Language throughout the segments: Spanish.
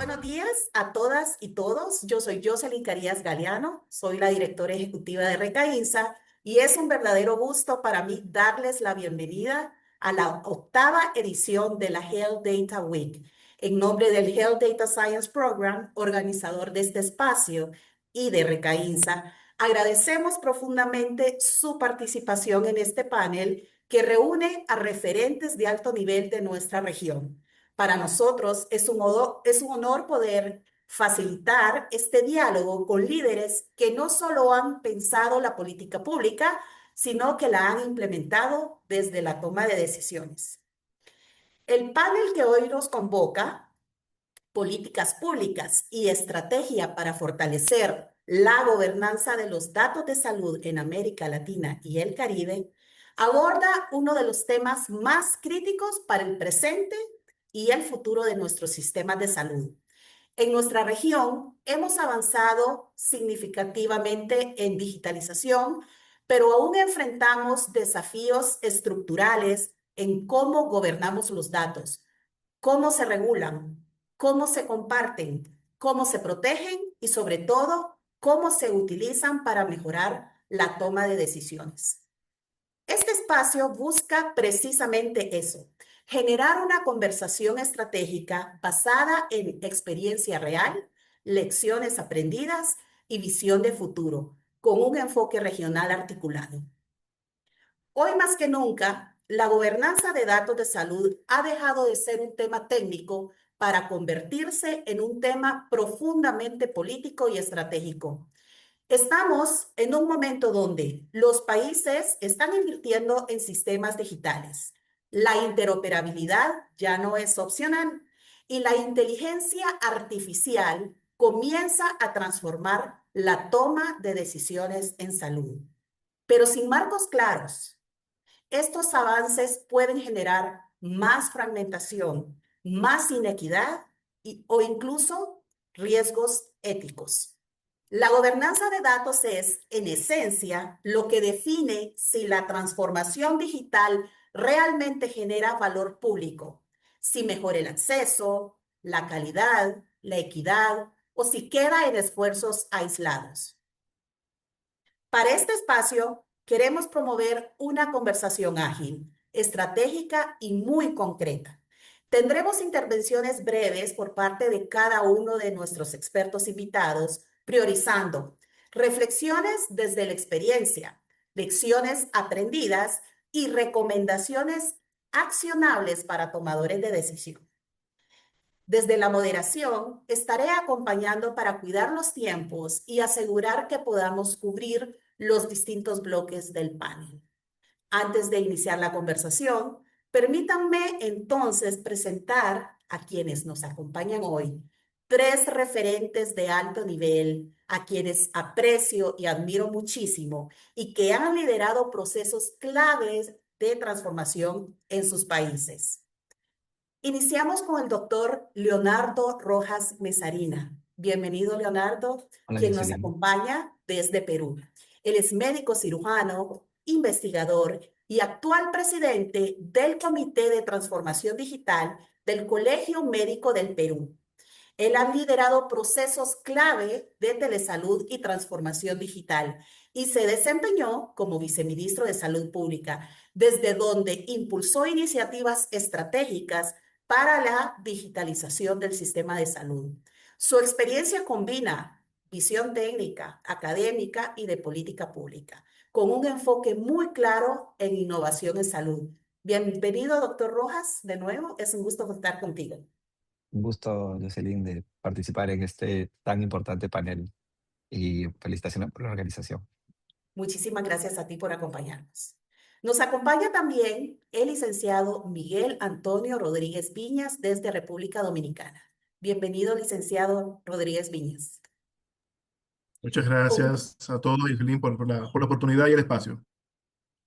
Buenos días a todas y todos. Yo soy Jocelyn Carías Galeano, soy la directora ejecutiva de Recaínsa y es un verdadero gusto para mí darles la bienvenida a la octava edición de la Health Data Week, en nombre del Health Data Science Program, organizador de este espacio, y de Recaínsa. Agradecemos profundamente su participación en este panel que reúne a referentes de alto nivel de nuestra región. Para nosotros es un honor poder facilitar este diálogo con líderes que no solo han pensado la política pública, sino que la han implementado desde la toma de decisiones. El panel que hoy nos convoca, Políticas Públicas y Estrategia para Fortalecer la Gobernanza de los Datos de Salud en América Latina y el Caribe, aborda uno de los temas más críticos para el presente y el futuro de nuestros sistemas de salud. En nuestra región hemos avanzado significativamente en digitalización, pero aún enfrentamos desafíos estructurales en cómo gobernamos los datos, cómo se regulan, cómo se comparten, cómo se protegen y sobre todo, cómo se utilizan para mejorar la toma de decisiones. Este espacio busca precisamente eso, generar una conversación estratégica basada en experiencia real, lecciones aprendidas y visión de futuro, con un enfoque regional articulado. Hoy más que nunca, la gobernanza de datos de salud ha dejado de ser un tema técnico para convertirse en un tema profundamente político y estratégico. Estamos en un momento donde los países están invirtiendo en sistemas digitales. La interoperabilidad ya no es opcional y la inteligencia artificial comienza a transformar la toma de decisiones en salud. Pero sin marcos claros, estos avances pueden generar más fragmentación, más inequidad o incluso riesgos éticos. La gobernanza de datos es, en esencia, lo que define si la transformación digital realmente genera valor público, si mejora el acceso, la calidad, la equidad o si queda en esfuerzos aislados. Para este espacio, queremos promover una conversación ágil, estratégica y muy concreta. Tendremos intervenciones breves por parte de cada uno de nuestros expertos invitados, priorizando reflexiones desde la experiencia, lecciones aprendidas y recomendaciones accionables para tomadores de decisión. Desde la moderación, estaré acompañando para cuidar los tiempos y asegurar que podamos cubrir los distintos bloques del panel. Antes de iniciar la conversación, permítanme entonces presentar a quienes nos acompañan hoy, tres referentes de alto nivel, a quienes aprecio y admiro muchísimo y que han liderado procesos claves de transformación en sus países. Iniciamos con el doctor Leonardo Rojas Mesarina. Bienvenido, Leonardo, Hola, quien nos Jocelyn. acompaña desde Perú. Él es médico cirujano, investigador y actual presidente del Comité de Transformación Digital del Colegio Médico del Perú. Él ha liderado procesos clave de telesalud y transformación digital y se desempeñó como viceministro de Salud Pública, desde donde impulsó iniciativas estratégicas para la digitalización del sistema de salud. Su experiencia combina visión técnica, académica y de política pública, con un enfoque muy claro en innovación en salud. Bienvenido, doctor Rojas, de nuevo. Es un gusto estar contigo. Un gusto, Jocelyn, de participar en este tan importante panel y felicitaciones por la organización. Muchísimas gracias a ti por acompañarnos. Nos acompaña también el licenciado Miguel Antonio Rodríguez Viñas desde República Dominicana. Bienvenido, licenciado Rodríguez Viñas. Muchas Con- gracias a todos, Iselín, por la oportunidad y el espacio.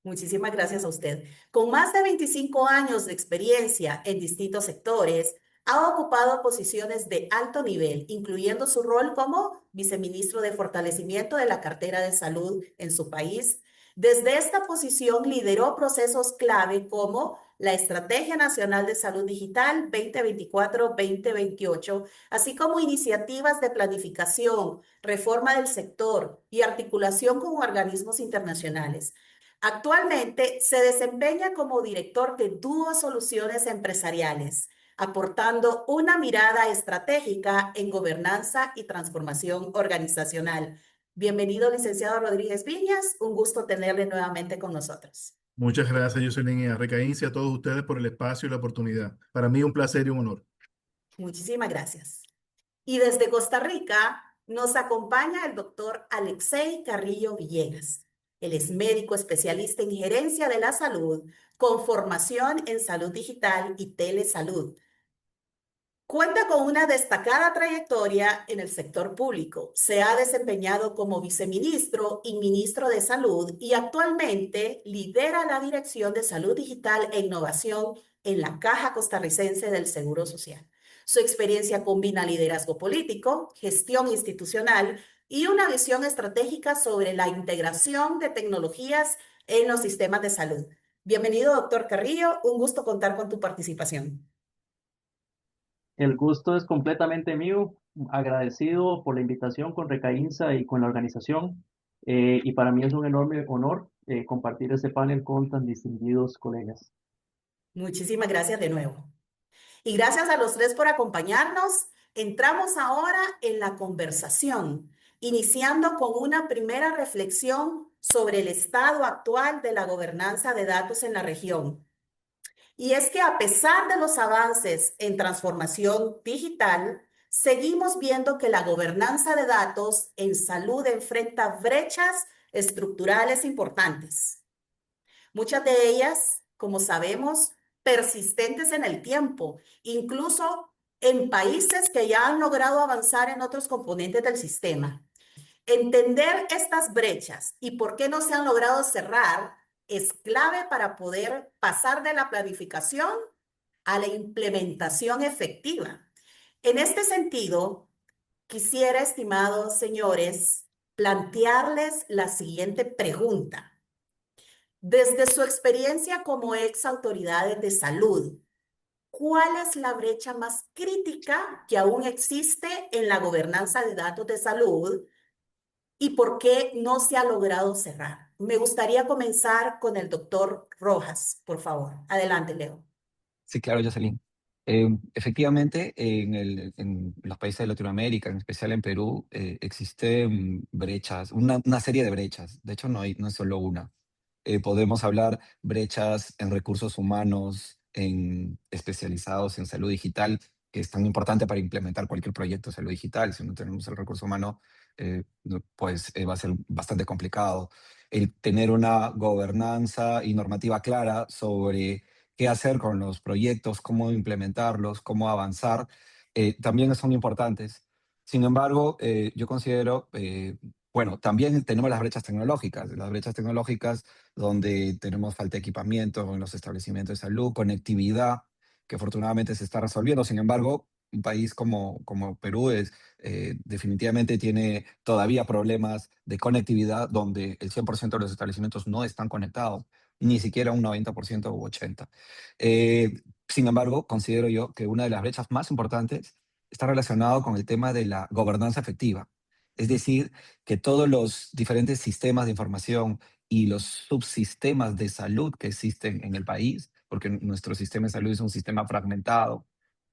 Muchísimas gracias a usted. Con más de 25 años de experiencia en distintos sectores, ha ocupado posiciones de alto nivel, incluyendo su rol como viceministro de fortalecimiento de la cartera de salud en su país. Desde esta posición lideró procesos clave como la Estrategia Nacional de Salud Digital 2024-2028, así como iniciativas de planificación, reforma del sector y articulación con organismos internacionales. Actualmente se desempeña como director de Dúo Soluciones Empresariales, aportando una mirada estratégica en gobernanza y transformación organizacional. Bienvenido, licenciado Rodríguez Viñas. Un gusto tenerle nuevamente con nosotros. Muchas gracias, Jocelyn, y a Recaíncia, a todos ustedes por el espacio y la oportunidad. Para mí un placer y un honor. Muchísimas gracias. Y desde Costa Rica nos acompaña el doctor Alexei Carrillo Villegas. Él es médico especialista en gerencia de la salud, con formación en salud digital y telesalud. Cuenta con una destacada trayectoria en el sector público. Se ha desempeñado como viceministro y ministro de Salud y actualmente lidera la Dirección de Salud Digital e Innovación en la Caja Costarricense del Seguro Social. Su experiencia combina liderazgo político, gestión institucional y una visión estratégica sobre la integración de tecnologías en los sistemas de salud. Bienvenido, doctor Carrillo. Un gusto contar con tu participación. El gusto es completamente mío, agradecido por la invitación con Recaínsa y con la organización, y para mí es un enorme honor compartir este panel con tan distinguidos colegas. Muchísimas gracias de nuevo. Y gracias a los tres por acompañarnos. Entramos ahora en la conversación, iniciando con una primera reflexión sobre el estado actual de la gobernanza de datos en la región. Y es que a pesar de los avances en transformación digital, seguimos viendo que la gobernanza de datos en salud enfrenta brechas estructurales importantes. Muchas de ellas, como sabemos, persistentes en el tiempo, incluso en países que ya han logrado avanzar en otros componentes del sistema. Entender estas brechas y por qué no se han logrado cerrar es clave para poder pasar de la planificación a la implementación efectiva. En este sentido, quisiera, estimados señores, plantearles la siguiente pregunta. Desde su experiencia como ex autoridades de salud, ¿cuál es la brecha más crítica que aún existe en la gobernanza de datos de salud y por qué no se ha logrado cerrar? Me gustaría comenzar con el doctor Rojas, por favor. Adelante, Leo. Sí, claro, Jocelyn. Efectivamente, en los países de Latinoamérica, en especial en Perú, existen brechas, una serie de brechas. De hecho, no es solo una. Podemos hablar brechas en recursos humanos, especializados en salud digital, que es tan importante para implementar cualquier proyecto de salud digital. Si no tenemos el recurso humano, pues va a ser bastante complicado. El tener una gobernanza y normativa clara sobre qué hacer con los proyectos, cómo implementarlos, cómo avanzar, también son importantes. Sin embargo, yo considero, bueno, también tenemos las brechas tecnológicas donde tenemos falta de equipamiento en los establecimientos de salud, conectividad, que afortunadamente se está resolviendo. Sin embargo, un país como Perú definitivamente tiene todavía problemas de conectividad donde el 100% de los establecimientos no están conectados, ni siquiera un 90% u 80%. Sin embargo, considero yo que una de las brechas más importantes está relacionado con el tema de la gobernanza efectiva. Es decir, que todos los diferentes sistemas de información y los subsistemas de salud que existen en el país, porque nuestro sistema de salud es un sistema fragmentado,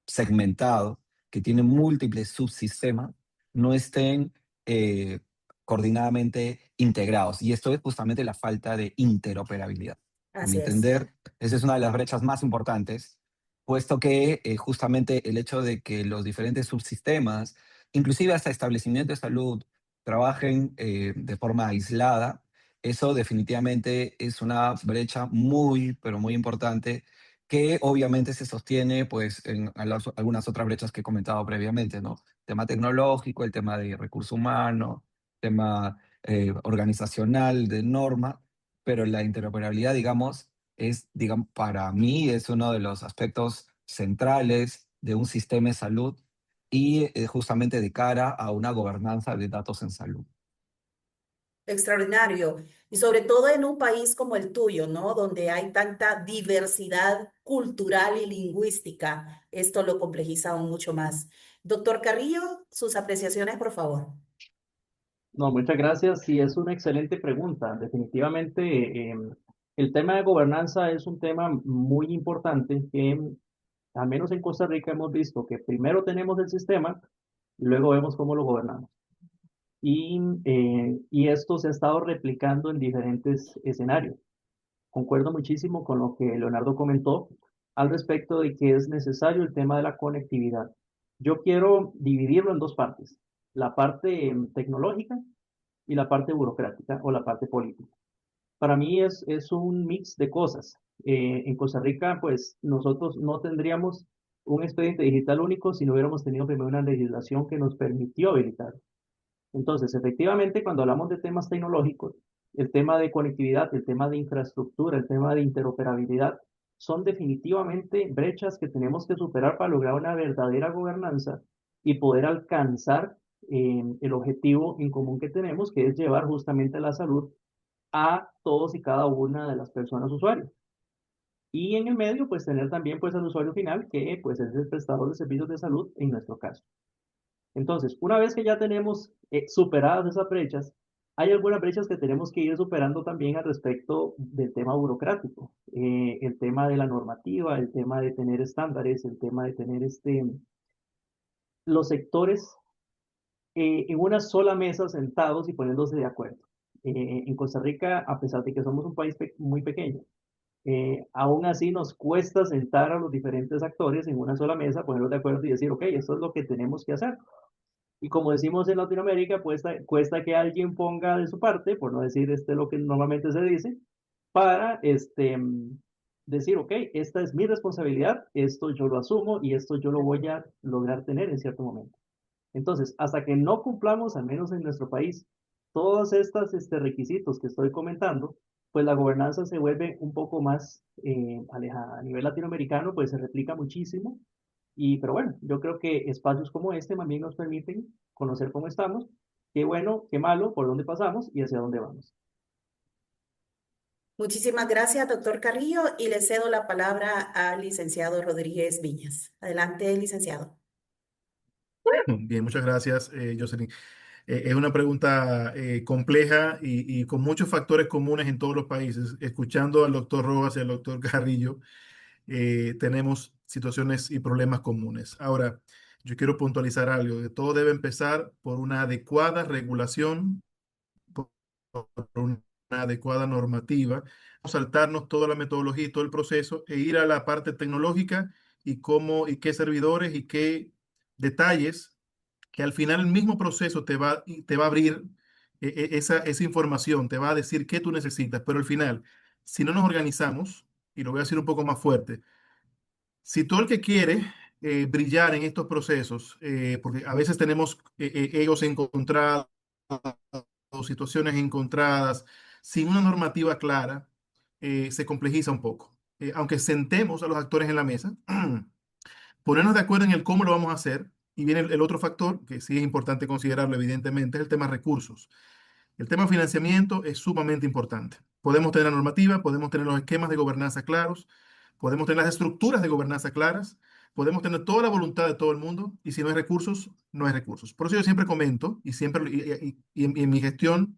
segmentado, que tiene múltiples subsistemas, no estén eh, coordinadamente integrados. Y esto es justamente la falta de interoperabilidad. A mi Así es. entender, esa es una de las brechas más importantes, puesto que justamente el hecho de que los diferentes subsistemas, inclusive hasta establecimientos de salud, trabajen de forma aislada, eso definitivamente es una brecha muy, pero muy importante que obviamente se sostiene pues en algunas otras brechas que he comentado previamente, ¿no? Tema tecnológico, el tema de recurso humano, tema organizacional, de norma, pero la interoperabilidad, digamos, digamos, para mí es uno de los aspectos centrales de un sistema de salud y justamente de cara a una gobernanza de datos en salud. Extraordinario. Y sobre todo en un país como el tuyo, ¿no? Donde hay tanta diversidad cultural y lingüística. Esto lo complejiza aún mucho más. Doctor Carrillo, sus apreciaciones, por favor. No, muchas gracias. Sí, es una excelente pregunta. Definitivamente, el tema de gobernanza es un tema muy importante que, al menos en Costa Rica, hemos visto que primero tenemos el sistema y luego vemos cómo lo gobernamos. Y esto se ha estado replicando en diferentes escenarios. Concuerdo muchísimo con lo que Leonardo comentó al respecto de que es necesario el tema de la conectividad. Yo quiero dividirlo en dos partes, la parte tecnológica y la parte burocrática o la parte política. Para mí es un mix de cosas. En Costa Rica, pues nosotros no tendríamos un expediente digital único si no hubiéramos tenido primero una legislación que nos permitió habilitar. Entonces, efectivamente, cuando hablamos de temas tecnológicos, el tema de conectividad, el tema de infraestructura, el tema de interoperabilidad, son definitivamente brechas que tenemos que superar para lograr una verdadera gobernanza y poder alcanzar el objetivo en común que tenemos, que es llevar justamente la salud a todos y cada una de las personas usuarios. Y en el medio, pues tener también pues al usuario final, que pues es el prestador de servicios de salud en nuestro caso. Entonces, una vez que ya tenemos superadas esas brechas, hay algunas brechas que tenemos que ir superando también al respecto del tema burocrático, el tema de la normativa, el tema de tener estándares, el tema de tener los sectores en una sola mesa sentados y poniéndose de acuerdo. En Costa Rica, a pesar de que somos un país muy pequeño, aún así nos cuesta sentar a los diferentes actores en una sola mesa, ponerlos de acuerdo y decir, ok, esto es lo que tenemos que hacer. Y como decimos en Latinoamérica, cuesta que alguien ponga de su parte, por no decir lo que normalmente se dice, para decir, ok, esta es mi responsabilidad, esto yo lo asumo y esto yo lo voy a lograr tener en cierto momento. Entonces, hasta que no cumplamos, al menos en nuestro país, todos estos requisitos que estoy comentando, pues la gobernanza se vuelve un poco más alejada. A nivel latinoamericano, pues se replica muchísimo pero bueno, yo creo que espacios como este también nos permiten conocer cómo estamos, qué bueno, qué malo, por dónde pasamos y hacia dónde vamos. Muchísimas gracias, doctor Carrillo, y le cedo la palabra al licenciado Rodríguez Viñas. Adelante, licenciado. Bien, muchas gracias, Jocelyn. Es una pregunta compleja y con muchos factores comunes en todos los países. Escuchando al doctor Rojas y al doctor Carrillo, tenemos situaciones y problemas comunes. Ahora, yo quiero puntualizar algo, que todo debe empezar por una adecuada regulación, por una adecuada normativa, saltarnos toda la metodología y todo el proceso e ir a la parte tecnológica y cómo y qué servidores y qué detalles que al final el mismo proceso te va a abrir esa información, te va a decir qué tú necesitas, pero al final, si no nos organizamos, y lo voy a decir un poco más fuerte, si todo el que quiere brillar en estos procesos, porque a veces tenemos egos encontrados o situaciones encontradas, sin una normativa clara, se complejiza un poco. Aunque sentemos a los actores en la mesa, ponernos de acuerdo en el cómo lo vamos a hacer, y viene el otro factor, que sí es importante considerarlo, evidentemente, es el tema recursos. El tema financiamiento es sumamente importante. Podemos tener la normativa, podemos tener los esquemas de gobernanza claros, podemos tener las estructuras de gobernanza claras, podemos tener toda la voluntad de todo el mundo, y si no hay recursos, no hay recursos. Por eso yo siempre comento, y siempre y en mi gestión,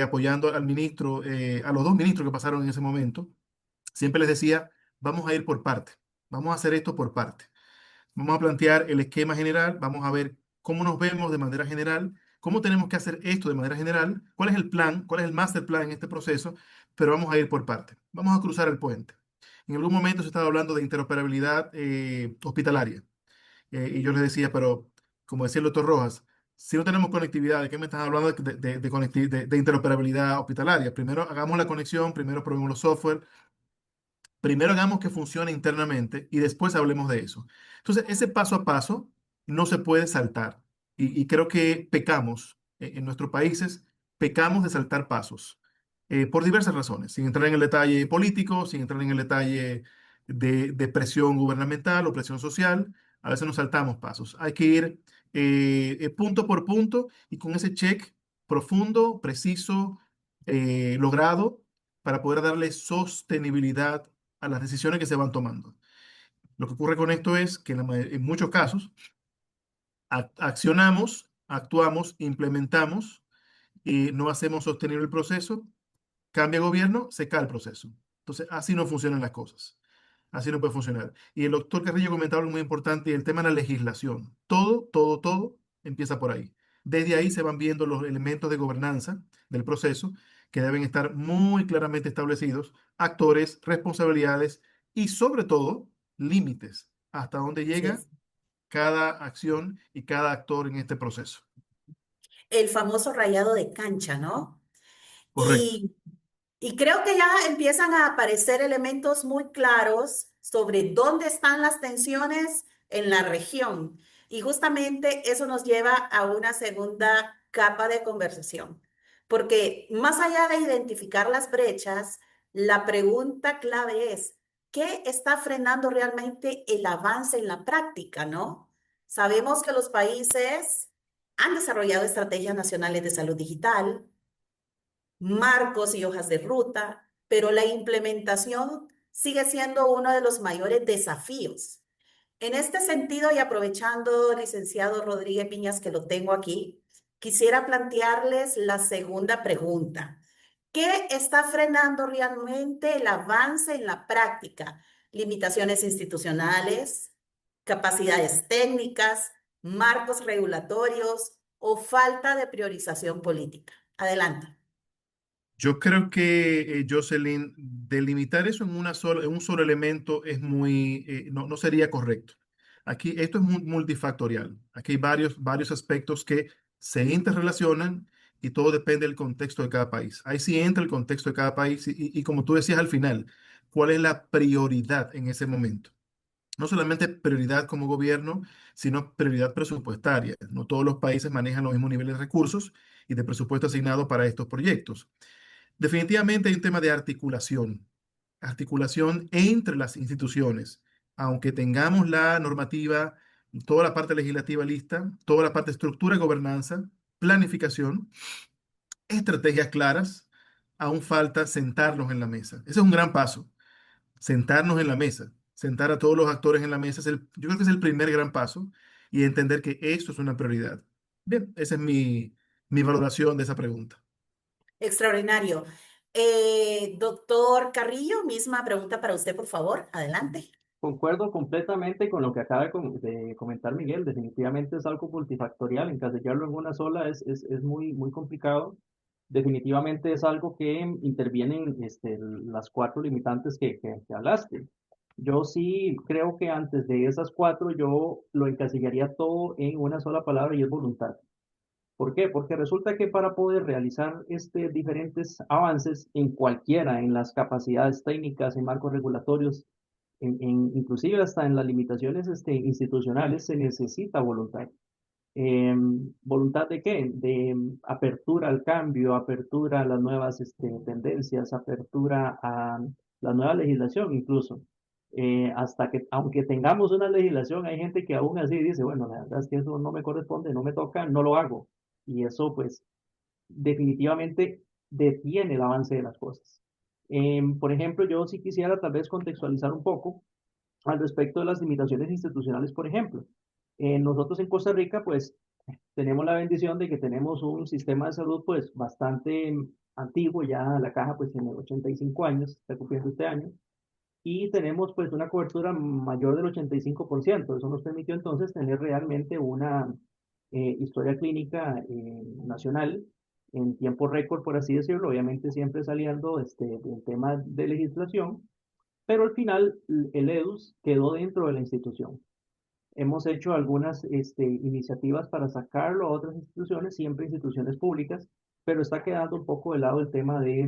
apoyando al ministro, a los dos ministros que pasaron en ese momento, siempre les decía, vamos a ir por parte, vamos a hacer esto por parte. Vamos a plantear el esquema general, vamos a ver cómo nos vemos de manera general, cómo tenemos que hacer esto de manera general, cuál es el plan, cuál es el master plan en este proceso, pero vamos a ir por parte. Vamos a cruzar el puente. En algún momento se estaba hablando de interoperabilidad hospitalaria, y yo les decía, pero como decía el doctor Rojas, si no tenemos conectividad, ¿de qué me estás hablando de interoperabilidad hospitalaria? Primero hagamos la conexión, primero probemos los software, primero hagamos que funcione internamente y después hablemos de eso. Entonces, ese paso a paso no se puede saltar. Y creo que pecamos en nuestros países, pecamos de saltar pasos por diversas razones, sin entrar en el detalle político, sin entrar en el detalle de presión gubernamental o presión social. A veces nos saltamos pasos. Hay que ir punto por punto y con ese check profundo, preciso, logrado, para poder darle sostenibilidad a las decisiones que se van tomando. Lo que ocurre con esto es que en muchos casos accionamos, actuamos, implementamos y no hacemos sostenible el proceso, cambia gobierno, se cae el proceso. Entonces, así no funcionan las cosas. Así no puede funcionar. Y el doctor Carrillo comentaba algo muy importante, el tema de la legislación. Todo empieza por ahí. Desde ahí se van viendo los elementos de gobernanza del proceso que deben estar muy claramente establecidos, actores, responsabilidades y sobre todo límites, hasta dónde Así llega es. cada acción y cada actor en este proceso. El famoso rayado de cancha, ¿no? Correcto. Y Y creo que ya empiezan a aparecer elementos muy claros sobre dónde están las tensiones en la región. Y justamente eso nos lleva a una segunda capa de conversación. Porque más allá de identificar las brechas, la pregunta clave es, ¿qué está frenando realmente el avance en la práctica, no? Sabemos que los países han desarrollado estrategias nacionales de salud digital, marcos y hojas de ruta, pero la implementación sigue siendo uno de los mayores desafíos. En este sentido, y aprovechando, licenciado Rodríguez Piñas, que lo tengo aquí, quisiera plantearles la segunda pregunta. ¿Qué está frenando realmente el avance en la práctica? Limitaciones institucionales, capacidades técnicas, marcos regulatorios o falta de priorización política. Adelante. Yo creo que, Jocelyn, delimitar eso en un solo elemento es no sería correcto. Aquí esto es multifactorial. Aquí hay varios aspectos que se interrelacionan y todo depende del contexto de cada país. Ahí sí entra el contexto de cada país y como tú decías al final, ¿cuál es la prioridad en ese momento? No solamente prioridad como gobierno, sino prioridad presupuestaria. No todos los países manejan los mismos niveles de recursos y de presupuesto asignado para estos proyectos. Definitivamente hay un tema de articulación entre las instituciones. Aunque tengamos la normativa, toda la parte legislativa lista, toda la parte de estructura y gobernanza, planificación, estrategias claras, aún falta sentarnos en la mesa. Ese es un gran paso, sentarnos en la mesa, sentar a todos los actores en la mesa. Yo creo que es el primer gran paso y entender que esto es una prioridad. Bien, esa es mi valoración de esa pregunta. Extraordinario. Doctor Carrillo, misma pregunta para usted, por favor. Adelante. Concuerdo completamente con lo que acaba de comentar Miguel. Definitivamente es algo multifactorial. Encasillarlo en una sola es muy complicado. Definitivamente es algo que intervienen las cuatro limitantes que hablaste. Yo sí creo que antes de esas cuatro yo lo encasillaría todo en una sola palabra y es voluntad. ¿Por qué? Porque resulta que para poder realizar diferentes avances en cualquiera, en las capacidades técnicas, en marcos regulatorios, inclusive hasta en las limitaciones institucionales, se necesita voluntad. ¿Voluntad de qué? De apertura al cambio, apertura a las nuevas tendencias, apertura a la nueva legislación incluso. Hasta que, aunque tengamos una legislación, hay gente que aún así dice, bueno, la verdad es que eso no me corresponde, no me toca, no lo hago. Y eso pues definitivamente detiene el avance de las cosas. Por ejemplo, yo sí quisiera tal vez contextualizar un poco al respecto de las limitaciones institucionales, por ejemplo. Nosotros en Costa Rica, pues, tenemos la bendición de que tenemos un sistema de salud, pues, bastante antiguo, ya la caja, pues, tiene 85 años, está cumpliendo este año, y tenemos, pues, una cobertura mayor del 85%. Eso nos permitió entonces tener realmente una historia clínica nacional en tiempo récord, por así decirlo, obviamente siempre saliendo del tema de legislación, pero al final el EDUS quedó dentro de la institución. Hemos hecho algunas iniciativas para sacarlo a otras instituciones, siempre instituciones públicas, pero está quedando un poco de lado el tema de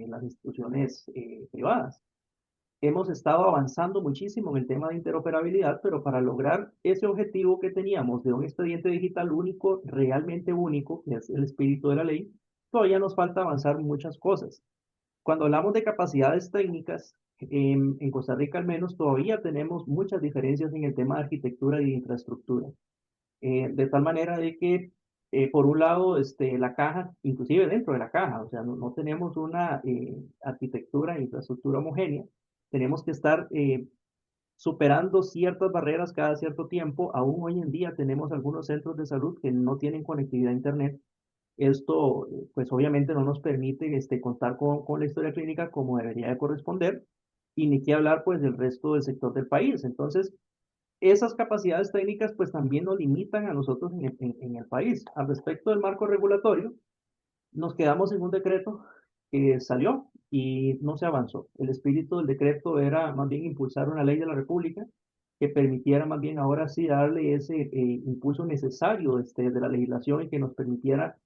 las instituciones privadas. Hemos estado avanzando muchísimo en el tema de interoperabilidad, pero para lograr ese objetivo que teníamos de un expediente digital único, realmente único, que es el espíritu de la ley, todavía nos falta avanzar muchas cosas. Cuando hablamos de capacidades técnicas, en Costa Rica al menos todavía tenemos muchas diferencias en el tema de arquitectura y de infraestructura. De tal manera de que Por un lado, la caja, inclusive dentro de la caja, o sea, no tenemos una arquitectura e infraestructura homogénea, tenemos que estar superando ciertas barreras cada cierto tiempo. Aún hoy en día tenemos algunos centros de salud que no tienen conectividad a Internet. Esto, pues obviamente no nos permite contar con la historia clínica como debería de corresponder, y ni qué hablar pues del resto del sector del país. Entonces, esas capacidades técnicas pues también nos limitan a nosotros en el país. Al respecto del marco regulatorio, nos quedamos en un decreto que salió y no se avanzó. El espíritu del decreto era más bien impulsar una ley de la República que permitiera más bien ahora sí darle ese impulso necesario de la legislación y que nos permitiera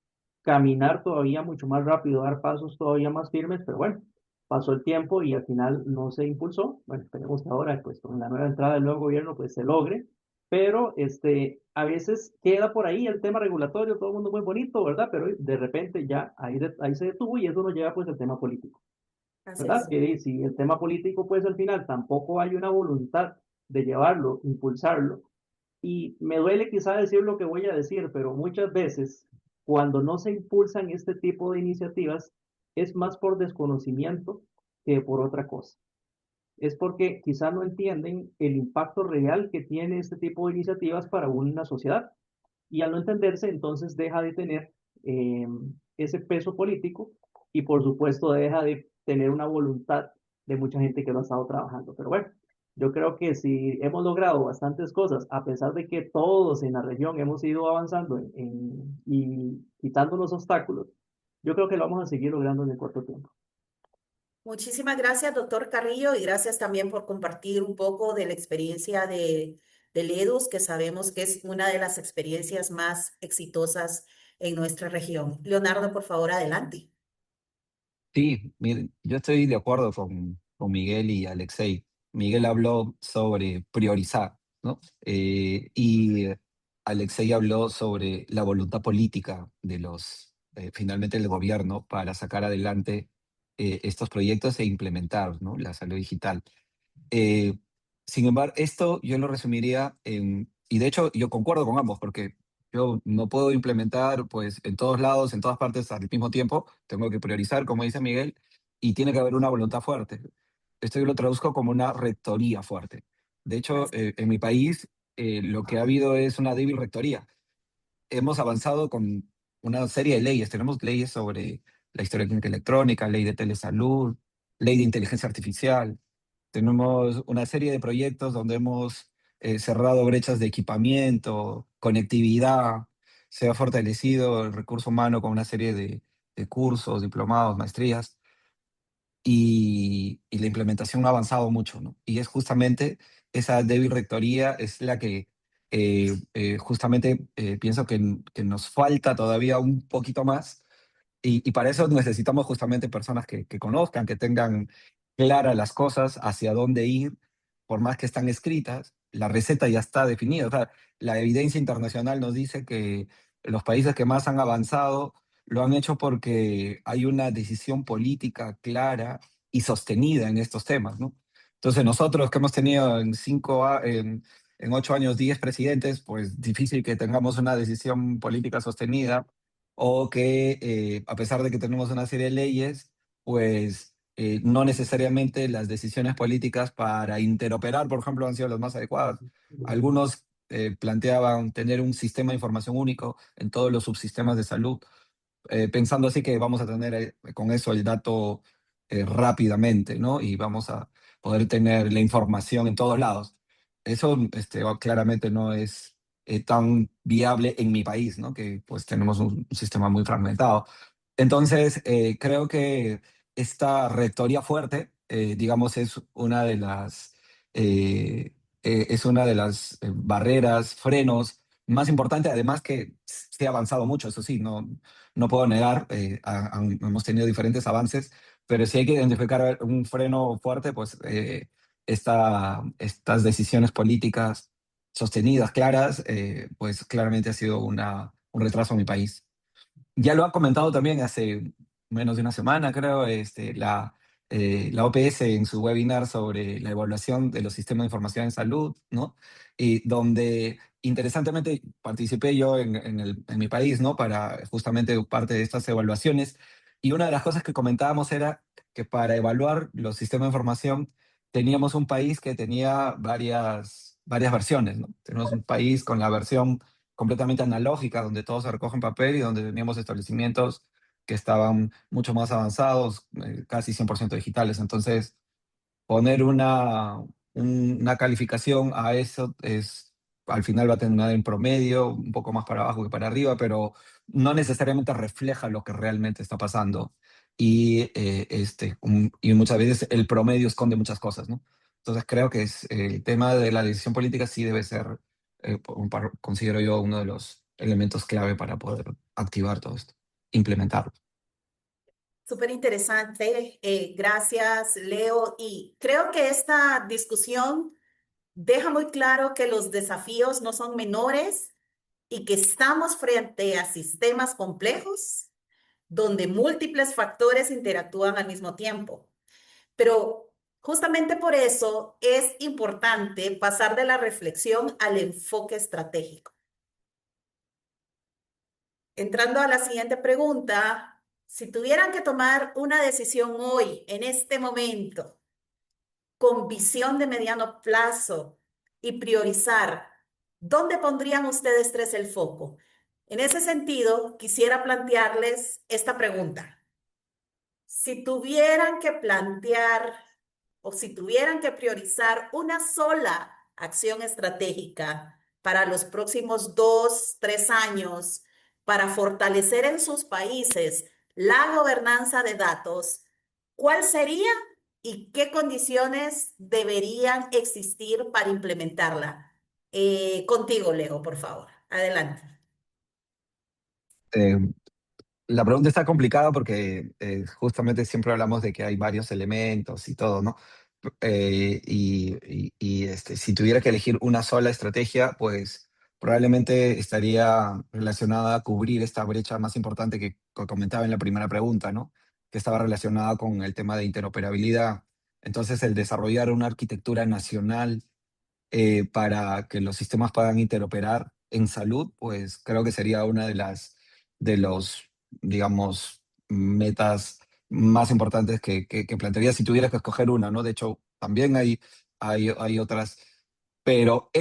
caminar todavía mucho más rápido, dar pasos todavía más firmes, pero bueno, pasó el tiempo y al final no se impulsó. Bueno, esperemos que ahora, pues con la nueva entrada del nuevo gobierno, pues se logre, pero a veces queda por ahí el tema regulatorio, todo el mundo muy bonito, ¿verdad? Pero de repente ya ahí se detuvo y eso nos lleva pues al tema político, Así ¿verdad? es. Que si el tema político pues al final tampoco hay una voluntad de llevarlo, impulsarlo, y me duele quizá decir lo que voy a decir, pero muchas veces cuando no se impulsan este tipo de iniciativas es más por desconocimiento que por otra cosa. Es porque quizá no entienden el impacto real que tiene este tipo de iniciativas para una sociedad. Y al no entenderse, entonces deja de tener eh, ese peso político y por supuesto deja de tener una voluntad de mucha gente que lo ha estado trabajando. Pero bueno, yo creo que si hemos logrado bastantes cosas, a pesar de que todos en la región hemos ido avanzando y quitando los obstáculos, yo creo que lo vamos a seguir logrando en el corto tiempo. Muchísimas gracias, doctor Carrillo, y gracias también por compartir un poco de la experiencia del EDUS, que sabemos que es una de las experiencias más exitosas en nuestra región. Leonardo, por favor, adelante. Sí, miren, yo estoy de acuerdo con Miguel y Alexei. Miguel habló sobre priorizar, ¿no? Y Alexei habló sobre la voluntad política de finalmente del gobierno para sacar adelante estos proyectos e implementar, ¿no? La salud digital. Eh, Sin embargo, esto yo lo resumiría y de hecho yo concuerdo con ambos, porque yo no puedo implementar pues en todos lados, en todas partes al mismo tiempo, tengo que priorizar, como dice Miguel, y tiene que haber una voluntad fuerte. Esto yo lo traduzco como una rectoría fuerte. De hecho, Gracias. en mi país lo que ha habido es una débil rectoría. Hemos avanzado con una serie de leyes, tenemos leyes sobre la historia clínica electrónica, ley de telesalud, ley de inteligencia artificial. Tenemos una serie de proyectos donde hemos cerrado brechas de equipamiento, conectividad, se ha fortalecido el recurso humano con una serie de cursos, diplomados, maestrías, y la implementación ha avanzado mucho, ¿no? Y es justamente esa débil rectoría es la que justamente pienso que nos falta todavía un poquito más y para eso necesitamos justamente personas que conozcan, que tengan claras las cosas, hacia dónde ir, por más que están escritas, la receta ya está definida. O sea, la evidencia internacional nos dice que los países que más han avanzado lo han hecho porque hay una decisión política clara y sostenida en estos temas, ¿no? Entonces nosotros que hemos tenido en 8 años 10 presidentes, pues difícil que tengamos una decisión política sostenida o que a pesar de que tenemos una serie de leyes, pues no necesariamente las decisiones políticas para interoperar, por ejemplo, han sido las más adecuadas. Algunos planteaban tener un sistema de información único en todos los subsistemas de salud, pensando así que vamos a tener con eso el dato rápidamente, ¿no? Y vamos a poder tener la información en todos lados. Eso claramente no es tan viable en mi país, ¿no? Que pues tenemos un sistema muy fragmentado. Entonces, creo que esta rectoría fuerte, digamos, es una de las barreras, frenos más importantes, además que se ha avanzado mucho, eso sí, no puedo negar, hemos tenido diferentes avances, pero si hay que identificar un freno fuerte, pues estas decisiones políticas sostenidas, claras, pues claramente ha sido un retraso en mi país. Ya lo ha comentado también hace menos de una semana, creo, la OPS en su webinar sobre la evaluación de los sistemas de información en salud, ¿no? Y donde interesantemente participé yo en mi país, ¿no? Para justamente parte de estas evaluaciones. Y una de las cosas que comentábamos era que para evaluar los sistemas de información teníamos un país que tenía varias versiones, ¿no? Tenemos un país con la versión completamente analógica, donde todo se recoge en papel y donde teníamos establecimientos que estaban mucho más avanzados, casi 100% digitales. Entonces, poner una calificación a eso es, al final va a tener en promedio, un poco más para abajo que para arriba, pero no necesariamente refleja lo que realmente está pasando. Y muchas veces el promedio esconde muchas cosas, ¿no? Entonces creo que el tema de la decisión política sí debe ser, considero yo, uno de los elementos clave para poder activar todo esto, implementarlo. Súper interesante. Gracias, Leo. Y creo que esta discusión deja muy claro que los desafíos no son menores y que estamos frente a sistemas complejos donde múltiples factores interactúan al mismo tiempo. Pero justamente por eso es importante pasar de la reflexión al enfoque estratégico. Entrando a la siguiente pregunta, si tuvieran que tomar una decisión hoy, en este momento, con visión de mediano plazo y priorizar, ¿dónde pondrían ustedes tres el foco? En ese sentido, quisiera plantearles esta pregunta. Si tuvieran que plantear o si tuvieran que priorizar una sola acción estratégica para los próximos 2, 3 años para fortalecer en sus países la gobernanza de datos, ¿cuál sería y qué condiciones deberían existir para implementarla? Contigo, Leo, por favor. Adelante. Eh, La pregunta está complicada porque justamente siempre hablamos de que hay varios elementos y todo, ¿no? Si tuviera que elegir una sola estrategia, pues probablemente estaría relacionada a cubrir esta brecha más importante que comentaba en la primera pregunta, ¿no? Que estaba relacionada con el tema de interoperabilidad. Entonces, el desarrollar una arquitectura nacional para que los sistemas puedan interoperar en salud, pues creo que sería una de los, digamos, metas más importantes que plantearía si tuviera que escoger una, ¿no? De hecho, también hay otras, pero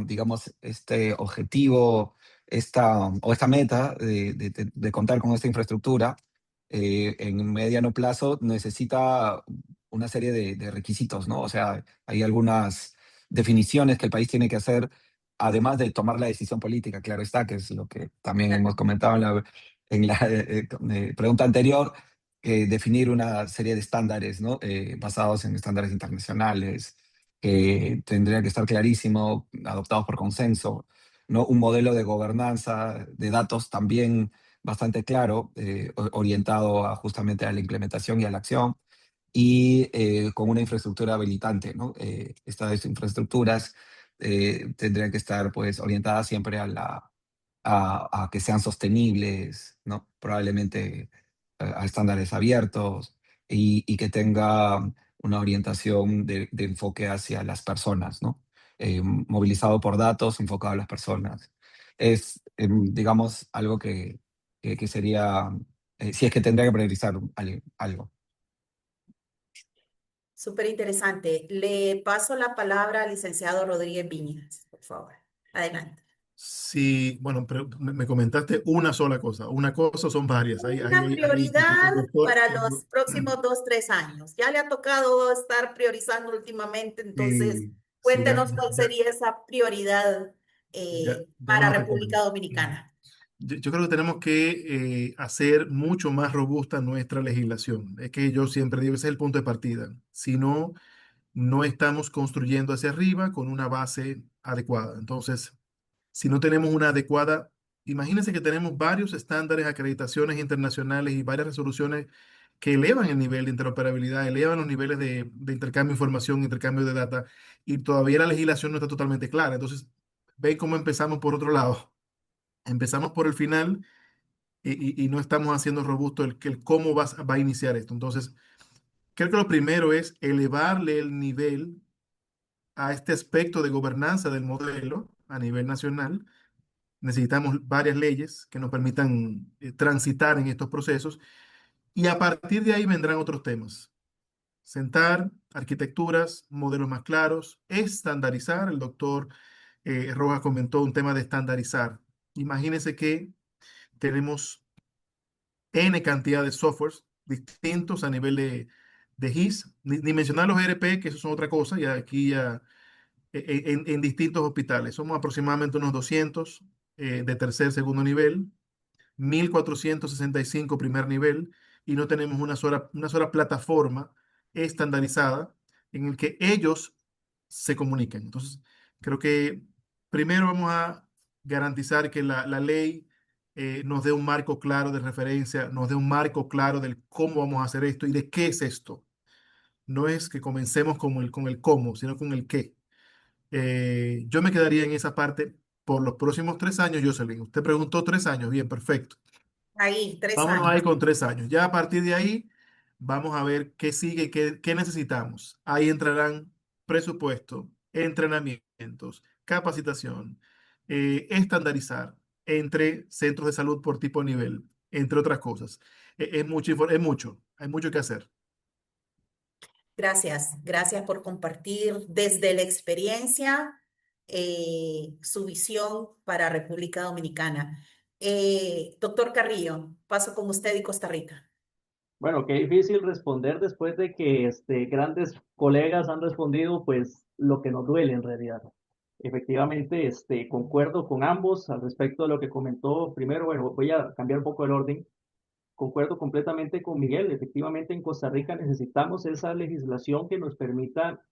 digamos, este objetivo, esta meta de contar con esta infraestructura en mediano plazo necesita una serie de requisitos, ¿no? O sea, hay algunas definiciones que el país tiene que hacer, además de tomar la decisión política, claro está, que es lo que también hemos comentado en la pregunta anterior, que definir una serie de estándares, ¿no? Basados en estándares internacionales, que tendría que estar clarísimo, adoptados por consenso, ¿no? Un modelo de gobernanza de datos también bastante claro, orientado justamente a la implementación y a la acción y con una infraestructura habilitante, ¿no? Estas infraestructuras tendrían que estar pues orientadas siempre a que sean sostenibles, ¿no? Probablemente a estándares abiertos y que tenga una orientación de enfoque hacia las personas, ¿no? Movilizado por datos, enfocado a las personas. Es, digamos, algo que sería, si es que tendría que priorizar algo. Súper interesante. Le paso la palabra al licenciado Rodríguez Viñas, por favor. Adelante. Sí, bueno, pero me comentaste una sola cosa. Una cosa o son varias. Una prioridad El doctor, para los próximos 2, 3 años. Ya le ha tocado estar priorizando últimamente, entonces sí, sí, cuéntenos cuál sería esa prioridad ya lo para noté República también. Dominicana. Yo creo que tenemos que hacer mucho más robusta nuestra legislación. Es que yo siempre digo, ese es el punto de partida. Si no, no estamos construyendo hacia arriba con una base adecuada. Entonces, si no tenemos una adecuada, imagínense que tenemos varios estándares, acreditaciones internacionales y varias resoluciones que elevan el nivel de interoperabilidad, elevan los niveles de intercambio de información, intercambio de data, y todavía la legislación no está totalmente clara. Entonces, ven cómo empezamos por otro lado. Empezamos por el final y no estamos haciendo robusto el cómo va a iniciar esto. Entonces, creo que lo primero es elevarle el nivel a este aspecto de gobernanza del modelo a nivel nacional. Necesitamos varias leyes que nos permitan transitar en estos procesos y a partir de ahí vendrán otros temas. Sentar arquitecturas, modelos más claros, estandarizar. El doctor Rojas comentó un tema de estandarizar. Imagínense que tenemos N cantidad de softwares distintos a nivel de GIS, ni mencionar los ERP, que eso son otra cosa, ya aquí ya en distintos hospitales. Somos aproximadamente unos 200 de tercer, segundo nivel, 1465 primer nivel, y no tenemos una sola plataforma estandarizada en el que ellos se comuniquen. Entonces, creo que primero vamos a garantizar que la ley nos dé un marco claro de referencia, nos dé un marco claro del cómo vamos a hacer esto y de qué es esto. No es que comencemos con el cómo, sino con el qué. Yo me quedaría en esa parte por los próximos 3 años, Jocelyn. Usted preguntó 3 años, bien, perfecto. Ahí, tres Vámonos ahí años. con 3 años. Ya a partir de ahí, vamos a ver qué sigue, qué necesitamos. Ahí entrarán presupuesto, entrenamientos, capacitación, estandarizar entre centros de salud por tipo de nivel, entre otras cosas. Es mucho, hay mucho que hacer. Gracias, gracias por compartir desde la experiencia su visión para República Dominicana. Doctor Carrillo, paso con usted y Costa Rica. Bueno, qué difícil responder después de que grandes colegas han respondido, pues lo que nos duele en realidad. Efectivamente, concuerdo con ambos al respecto de lo que comentó. Primero, bueno, voy a cambiar un poco el orden. Concuerdo completamente con Miguel. Efectivamente, en Costa Rica necesitamos esa legislación que nos permita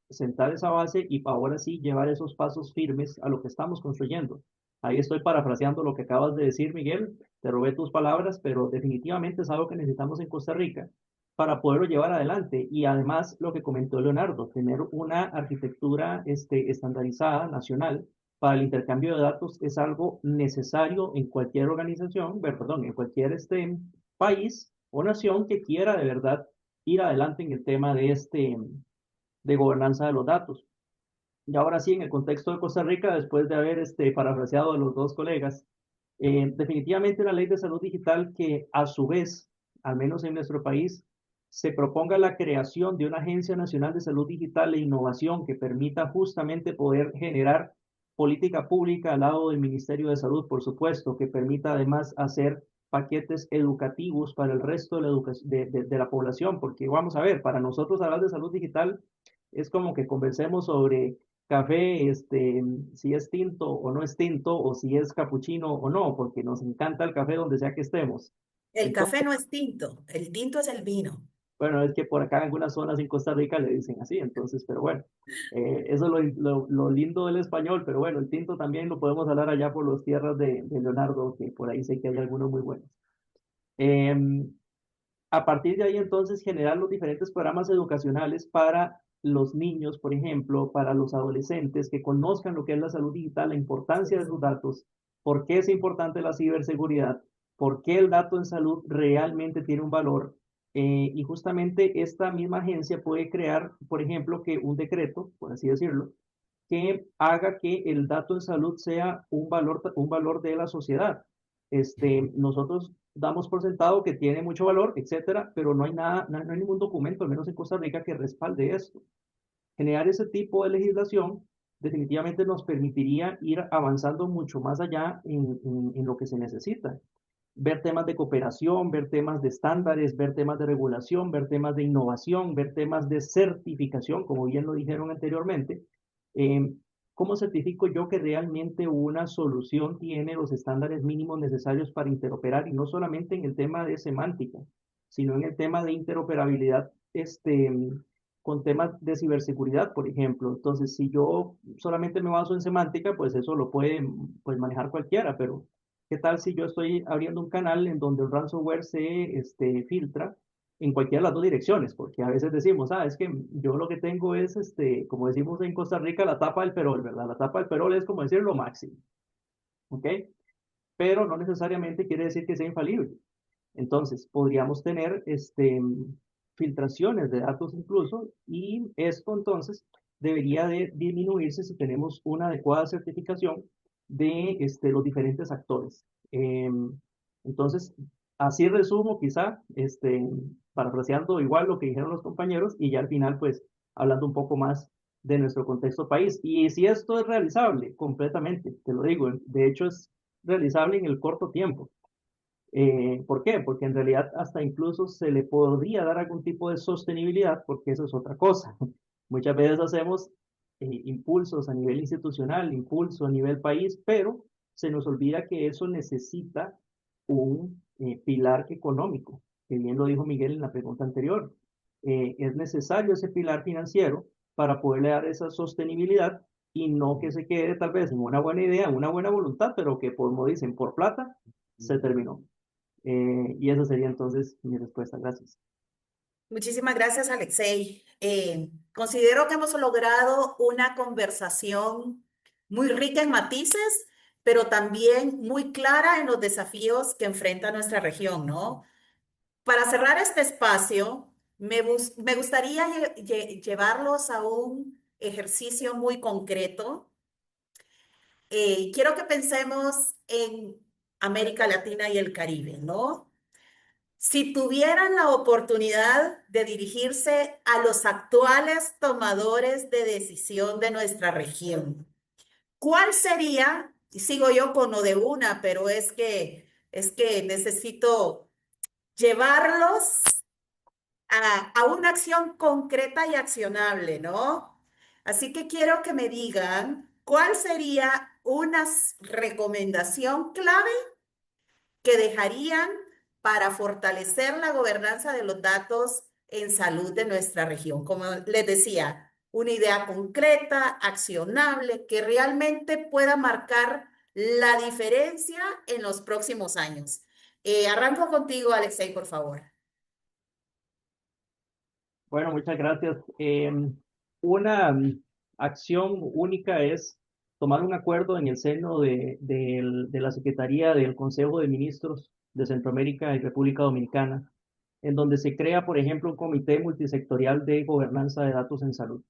sentar esa base y ahora sí llevar esos pasos firmes a lo que estamos construyendo. Ahí estoy parafraseando lo que acabas de decir, Miguel. Te robé tus palabras, pero definitivamente es algo que necesitamos en Costa Rica para poderlo llevar adelante. Y además, lo que comentó Leonardo, tener una arquitectura estandarizada, nacional, para el intercambio de datos es algo necesario en cualquier organización, perdón, en cualquier país o nación que quiera de verdad ir adelante en el tema de gobernanza de los datos. Y ahora sí, en el contexto de Costa Rica, después de haber parafraseado a los dos colegas, definitivamente la ley de salud digital que a su vez, al menos en nuestro país, se proponga la creación de una Agencia Nacional de Salud Digital e Innovación que permita justamente poder generar política pública al lado del Ministerio de Salud, por supuesto, que permita además hacer paquetes educativos para el resto de de la población, porque vamos a ver, para nosotros hablar de salud digital es como que conversemos sobre café, si es tinto o no es tinto, o si es capuchino o no, porque nos encanta el café donde sea que estemos. El café Entonces, no es tinto, el tinto es el vino. bueno, es que por acá en algunas zonas en Costa Rica le dicen así, entonces, pero bueno, eso es lo lindo del español, pero bueno, el tinto también lo podemos hablar allá por las tierras de Leonardo, que por ahí sé que hay algunos muy buenos. Em, a partir de ahí, entonces, generar los diferentes programas educacionales para los niños, por ejemplo, para los adolescentes, que conozcan lo que es la salud digital, la importancia de sus datos, por qué es importante la ciberseguridad, por qué el dato en salud realmente tiene un valor. Y justamente esta misma agencia puede crear, por ejemplo, que un decreto, por así decirlo, que haga que el dato en salud sea un valor de la sociedad. Nosotros damos por sentado que tiene mucho valor, etcétera, pero no hay nada, no hay ningún documento, al menos en Costa Rica, que respalde esto. Generar ese tipo de legislación definitivamente nos permitiría ir avanzando mucho más allá en lo que se necesita. Ver temas de cooperación, ver temas de estándares, ver temas de regulación, ver temas de innovación, ver temas de certificación, como bien lo dijeron anteriormente. Eh, ¿Cómo certifico yo que realmente una solución tiene los estándares mínimos necesarios para interoperar? Y no solamente en el tema de semántica, sino en el tema de interoperabilidad, con temas de ciberseguridad, por ejemplo. Entonces, si yo solamente me baso en semántica, pues eso lo puede pues, manejar cualquiera, pero ¿qué tal si yo estoy abriendo un canal en donde el ransomware se filtra en cualquiera de las dos direcciones? Porque a veces decimos, es que yo lo que tengo es, como decimos en Costa Rica, la tapa del perol, ¿verdad? La tapa del perol es como decir lo máximo, ¿ok? Pero no necesariamente quiere decir que sea infalible. Entonces, podríamos tener filtraciones de datos incluso, y esto entonces debería de disminuirse si tenemos una adecuada certificación de los diferentes actores. Entonces, así resumo quizá, parafraseando igual lo que dijeron los compañeros, y ya al final pues hablando un poco más de nuestro contexto país. Y si esto es realizable, completamente, te lo digo, de hecho es realizable en el corto tiempo. ¿Por qué? Porque en realidad hasta incluso se le podría dar algún tipo de sostenibilidad, porque eso es otra cosa. Muchas veces hacemos impulsos a nivel institucional, impulso a nivel país, pero se nos olvida que eso necesita un pilar económico, que bien lo dijo Miguel en la pregunta anterior. Es necesario ese pilar financiero para poderle dar esa sostenibilidad y no que se quede tal vez en una buena idea, en una buena voluntad, pero que, como dicen, por plata se terminó. Y esa sería entonces mi respuesta. Gracias. Muchísimas gracias, Alexei. Considero que hemos logrado una conversación muy rica en matices, pero también muy clara en los desafíos que enfrenta nuestra región, ¿no? Para cerrar este espacio, me gustaría llevarlos a un ejercicio muy concreto. Quiero que pensemos en América Latina y el Caribe, ¿no? Si tuvieran la oportunidad de dirigirse a los actuales tomadores de decisión de nuestra región, ¿cuál sería? Y sigo yo con lo de una, pero es que necesito llevarlos a una acción concreta y accionable, ¿no? Así que quiero que me digan cuál sería una recomendación clave que dejarían para fortalecer la gobernanza de los datos en salud de nuestra región. Como les decía, una idea concreta, accionable, que realmente pueda marcar la diferencia en los próximos años. Arranco contigo, Alexei, por favor. Bueno, muchas gracias. Una acción única es tomar un acuerdo en el seno de la Secretaría del Consejo de Ministros de Centroamérica y República Dominicana, en donde se crea, por ejemplo, un comité multisectorial de gobernanza de datos en salud.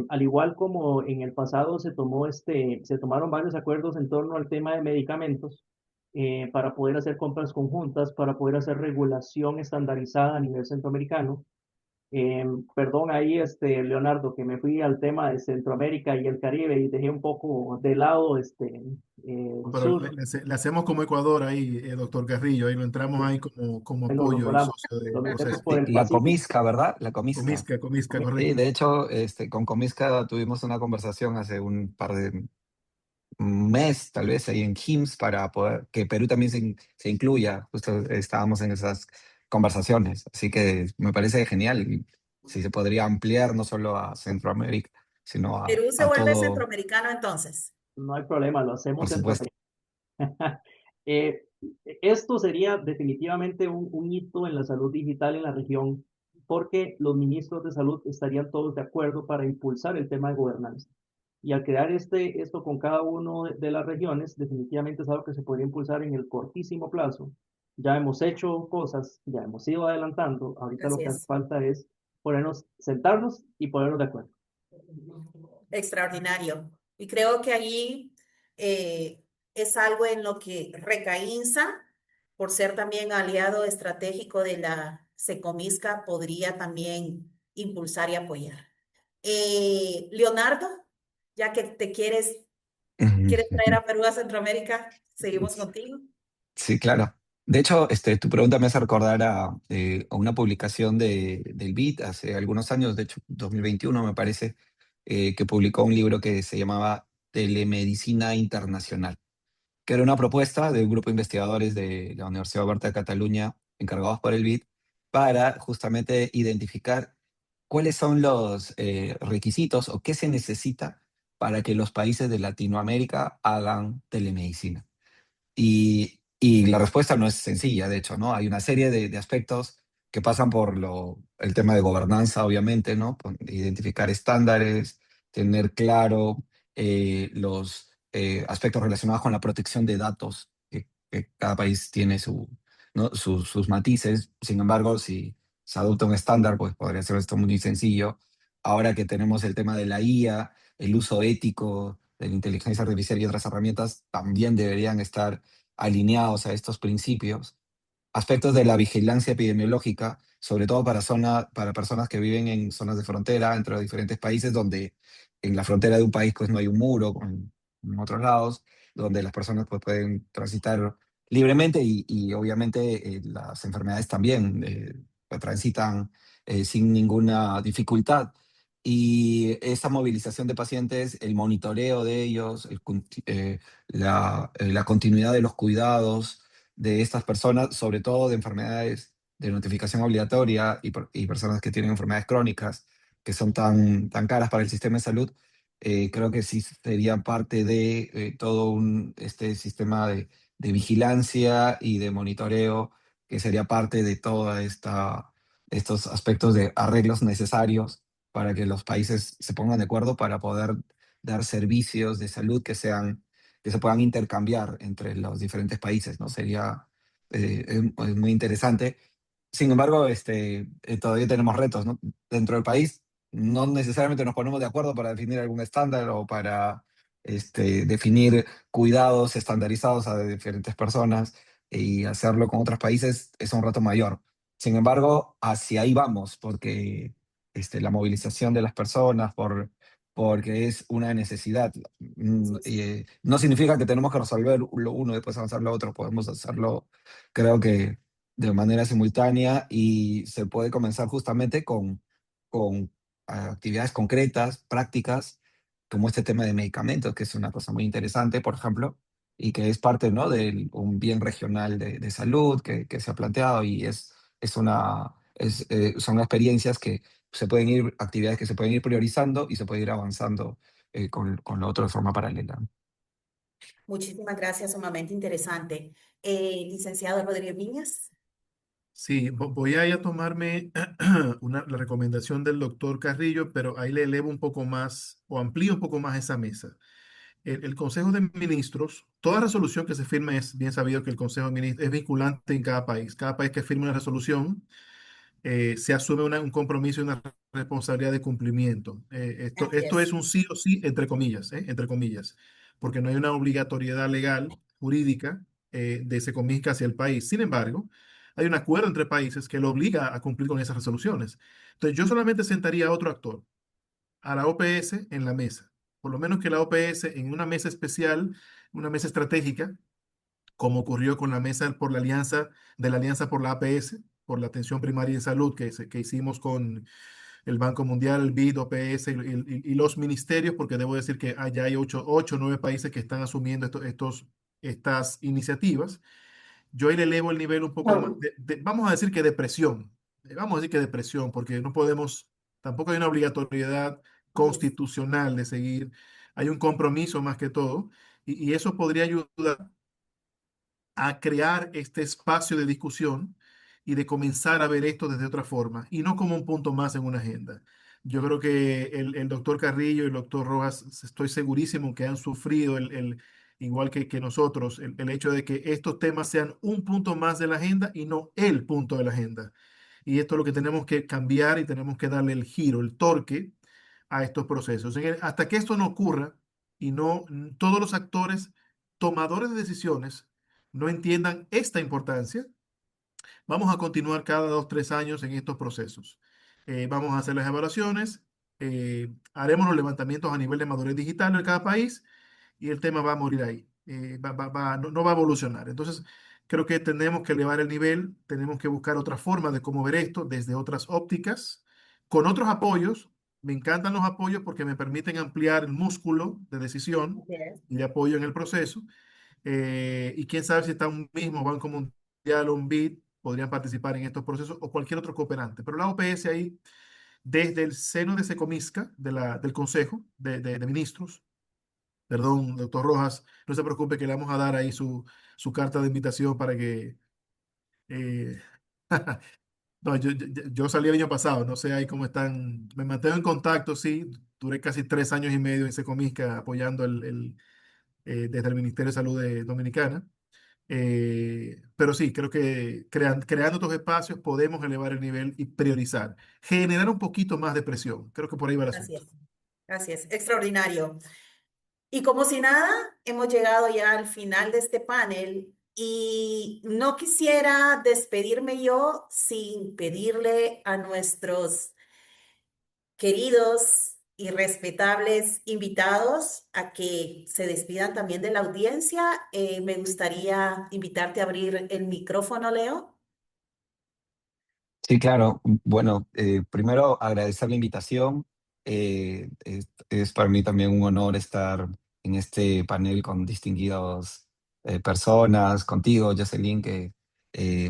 Al igual como en el pasado se tomaron varios acuerdos en torno al tema de medicamentos, para poder hacer compras conjuntas, para poder hacer regulación estandarizada a nivel centroamericano. Perdón ahí, Leonardo, que me fui al tema de Centroamérica y el Caribe y dejé un poco de lado el Pero sur. le hacemos como Ecuador ahí, doctor Carrillo, ahí lo entramos ahí como Nos apoyo y incorporamos, socio de nos metemos proceso. por Sí, el la Pacífico. Comisca, ¿verdad? La Comisca. Comisca, Comisca, Sí, correcto. de hecho, con Comisca tuvimos una conversación hace un par de mes, tal vez, ahí en HIMSS, para poder que Perú también se incluya. Justo estábamos en esas conversaciones. Así que me parece genial. Y si se podría ampliar no solo a Centroamérica, sino Perú se a vuelve todo, centroamericano entonces. No hay problema, lo por hacemos supuesto. centroamericano. Eh, Esto sería definitivamente un hito en la salud digital en la región, porque los ministros de salud estarían todos de acuerdo para impulsar el tema de gobernanza. Y al crear esto con cada una de las regiones, definitivamente es algo que se podría impulsar en el cortísimo plazo. Ya hemos hecho cosas, ya hemos ido adelantando, ahorita lo Así que hace es. falta es sentarnos y ponernos de acuerdo. Extraordinario. Y creo que allí es algo en lo que Recaínsa, por ser también aliado estratégico de la Secomisca, podría también impulsar y apoyar. Leonardo, ya que quieres traer a Perú a Centroamérica, seguimos contigo. Sí, claro. De hecho, tu pregunta me hace recordar a una publicación del BID hace algunos años, de hecho, 2021 me parece, que publicó un libro que se llamaba Telemedicina Internacional, que era una propuesta de un grupo de investigadores de la Universidad Oberta de Cataluña, encargados por el BID, para justamente identificar cuáles son los requisitos o qué se necesita para que los países de Latinoamérica hagan telemedicina. Y la respuesta no es sencilla, de hecho, ¿no? Hay una serie de aspectos que pasan por el tema de gobernanza, obviamente, ¿no? Identificar estándares, tener claro los aspectos relacionados con la protección de datos, que cada país tiene ¿no? sus matices. Sin embargo, si se adopta un estándar, pues podría ser esto muy sencillo. Ahora que tenemos el tema de la IA, el uso ético de la inteligencia artificial y otras herramientas, también deberían estar alineados a estos principios. Aspectos de la vigilancia epidemiológica, sobre todo para personas que viven en zonas de frontera entre los diferentes países, donde en la frontera de un país pues no hay un muro con en otros lados, donde las personas pues pueden transitar libremente y obviamente las enfermedades también pues, transitan sin ninguna dificultad. Y esa movilización de pacientes, el monitoreo de ellos, la continuidad de los cuidados, de estas personas, sobre todo de enfermedades de notificación obligatoria y personas que tienen enfermedades crónicas que son tan caras para el sistema de salud, creo que sí sería parte de todo este sistema de vigilancia y de monitoreo, que sería parte de toda estos aspectos de arreglos necesarios para que los países se pongan de acuerdo para poder dar servicios de salud que se puedan intercambiar entre los diferentes países, ¿no? Sería es muy interesante. Sin embargo, todavía tenemos retos, ¿no? Dentro del país no necesariamente nos ponemos de acuerdo para definir algún estándar o para definir cuidados estandarizados a diferentes personas y hacerlo con otros países es un reto mayor. Sin embargo, hacia ahí vamos, porque la movilización de las personas, porque es una necesidad. Sí, sí. No significa que tenemos que resolver lo uno y después avanzar lo otro. Podemos hacerlo, creo que, de manera simultánea y se puede comenzar justamente con actividades concretas, prácticas, como este tema de medicamentos, que es una cosa muy interesante, por ejemplo, y que es parte, ¿no?, de un bien regional de salud que se ha planteado y son experiencias que actividades que se pueden ir priorizando y se puede ir avanzando con lo otro de forma paralela. Muchísimas gracias, sumamente interesante. Licenciado Rodríguez Viñas. Sí, voy a ir a tomarme la recomendación del doctor Carrillo, pero ahí le elevo un poco más o amplío un poco más esa mesa. El Consejo de Ministros, toda resolución que se firme es bien sabido que el Consejo de Ministros es vinculante en cada país. Cada país que firme una resolución se asume un compromiso y una responsabilidad de cumplimiento. Así Esto es. es un sí o sí, entre comillas, porque no hay una obligatoriedad legal, jurídica, de ese comunica hacia el país. Sin embargo, hay un acuerdo entre países que lo obliga a cumplir con esas resoluciones. Entonces, yo solamente sentaría a otro actor, a la OPS en la mesa. Por lo menos que la OPS en una mesa especial, una mesa estratégica, como ocurrió con la mesa por la alianza de la Alianza por la APS, por la atención primaria en salud que hicimos con el Banco Mundial, el BID, OPS y los ministerios, porque debo decir que allá hay ocho o 9 países que están asumiendo estas iniciativas. Yo ahí le elevo el nivel un poco más, vamos a decir que de presión, vamos a decir que de presión, porque no podemos, tampoco hay una obligatoriedad Así es. constitucional de seguir, hay un compromiso más que todo, y eso podría ayudar a crear este espacio de discusión y de comenzar a ver esto desde otra forma y no como un punto más en una agenda. Yo creo que el doctor Carrillo y el doctor Rojas, estoy segurísimo que han sufrido igual que nosotros, el hecho de que estos temas sean un punto más de la agenda y no el punto de la agenda. Y esto es lo que tenemos que cambiar y tenemos que darle el giro, el torque a estos procesos. Hasta que esto no ocurra y no todos los actores tomadores de decisiones no entiendan esta importancia, vamos a continuar cada 2, 3 años en estos procesos. Vamos a hacer las evaluaciones, haremos los levantamientos a nivel de madurez digital de cada país y el tema va a morir ahí. No va a evolucionar. Entonces, creo que tenemos que elevar el nivel, tenemos que buscar otra forma de cómo ver esto desde otras ópticas, con otros apoyos. Me encantan los apoyos porque me permiten ampliar el músculo de decisión Así es. y de apoyo en el proceso. Y quién sabe si está un mismo Banco Mundial o un BID podrían participar en estos procesos o cualquier otro cooperante. Pero la OPS ahí, desde el seno de Secomisca, del Consejo de Ministros, perdón, doctor Rojas, no se preocupe que le vamos a dar ahí su carta de invitación para que... eh, no, yo salí el año pasado, no sé ahí cómo están. Me mantengo en contacto, sí. Duré casi 3 años y medio en Secomisca apoyando desde el Ministerio de Salud de Dominicana. Pero sí, creo que creando estos espacios podemos elevar el nivel y priorizar, generar un poquito más de presión. Creo que por ahí va el Así asunto. es, así es, extraordinario. Y como si nada, hemos llegado ya al final de este panel y no quisiera despedirme yo sin pedirle a nuestros queridos y respetables invitados a que se despidan también de la audiencia. Me gustaría invitarte a abrir el micrófono, Leo. Sí, claro. Bueno, primero agradecer la invitación. Es para mí también un honor estar en este panel con distinguidas personas, contigo, Jocelyn, que